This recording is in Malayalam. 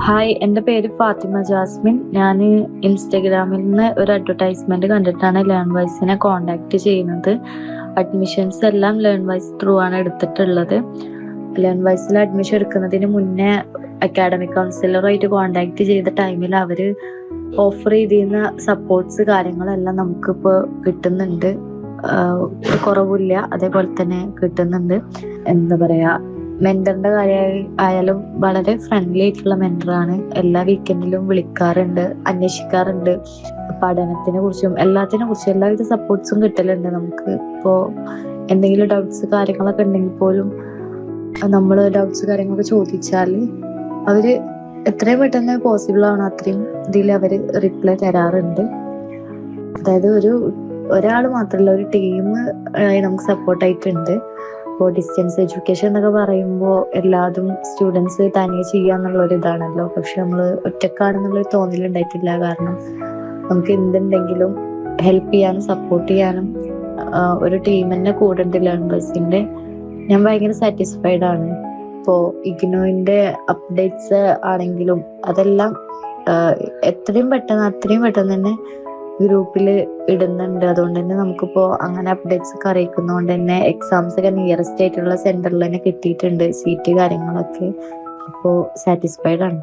ഹായ്, എൻ്റെ പേര് ഫാത്തിമ ജാസ്മിൻ. ഞാൻ ഇൻസ്റ്റഗ്രാമിൽ നിന്ന് ഒരു അഡ്വർടൈസ്മെന്റ് കണ്ടിട്ടാണ് ലേൺ വൈസിനെ കോണ്ടാക്ട് ചെയ്യുന്നത്. അഡ്മിഷൻസ് എല്ലാം ലേൺ വൈസ് ത്രൂ ആണ് എടുത്തിട്ടുള്ളത്. ലേൺ വൈസിൽ അഡ്മിഷൻ എടുക്കുന്നതിന് മുന്നേ അക്കാഡമിക് കൗൺസിലറുമായിട്ട് കോണ്ടാക്ട് ചെയ്ത ടൈമിൽ അവർ ഓഫർ ചെയ്തിരുന്ന സപ്പോർട്ട്സ് കാര്യങ്ങളെല്ലാം നമുക്കിപ്പോൾ കിട്ടുന്നുണ്ട്. കുറവില്ല, അതേപോലെ തന്നെ കിട്ടുന്നുണ്ട്. എന്താ പറയുക, മെന്ററിന്റെ ആയാലും വളരെ ഫ്രണ്ട്ലി ആയിട്ടുള്ള മെന്ററാണ്. എല്ലാ വീക്കെൻഡിലും വിളിക്കാറുണ്ട്, അന്വേഷിക്കാറുണ്ട്. പഠനത്തിനെ കുറിച്ചും എല്ലാത്തിനെ കുറിച്ചും എല്ലാവിധ സപ്പോർട്ട്സും കിട്ടലുണ്ട് നമുക്ക്. ഇപ്പോൾ എന്തെങ്കിലും ഡൗട്ട്സ് കാര്യങ്ങളൊക്കെ ഉണ്ടെങ്കിൽ പോലും നമ്മൾ ഡൗട്ട്സ് കാര്യങ്ങളൊക്കെ ചോദിച്ചാൽ അവര് എത്രയും പെട്ടെന്ന് പോസിബിൾ ആണോ അത്രയും ഇതിൽ അവർ റിപ്ലൈ തരാറുണ്ട്. അതായത് ഒരാൾ മാത്രമല്ല, ഒരു ടീം നമുക്ക് സപ്പോർട്ടായിട്ടുണ്ട്. ഇപ്പോൾ ഡിസ്റ്റൻസ് എഡ്യൂക്കേഷൻ എന്നൊക്കെ പറയുമ്പോൾ എല്ലാതും സ്റ്റുഡൻസ് തനിയെ ചെയ്യാന്നുള്ളൊരു ഇതാണല്ലോ. പക്ഷെ നമ്മൾ ഒറ്റക്കാണെന്നുള്ളൊരു തോന്നലുണ്ടായിട്ടില്ല. കാരണം നമുക്ക് എന്തുണ്ടെങ്കിലും ഹെൽപ്പ് ചെയ്യാനും സപ്പോർട്ട് ചെയ്യാനും ഒരു ടീം തന്നെ കൂടെ ഉണ്ട് ലേൺ ബസിന്റെ. ഞാൻ ഭയങ്കര സാറ്റിസ്ഫൈഡ് ആണ്. ഇപ്പോൾ ഇഗ്നോയിന്റെ അപ്ഡേറ്റ്സ് ആണെങ്കിലും അതെല്ലാം അത്രയും പെട്ടെന്ന് തന്നെ ഗ്രൂപ്പിൽ ഇടുന്നുണ്ട്. അതുകൊണ്ട് തന്നെ നമുക്കിപ്പോൾ അങ്ങനെ അപ്ഡേറ്റ്സ് ഒക്കെ അറിയിക്കുന്നതുകൊണ്ട് തന്നെ എക്സാംസ് ഒക്കെ നിയറസ്റ്റ് ആയിട്ടുള്ള സെന്ററിൽ തന്നെ കിട്ടിയിട്ടുണ്ട് സീറ്റ് കാര്യങ്ങളൊക്കെ. അപ്പോൾ സാറ്റിസ്ഫൈഡ് ആണ്.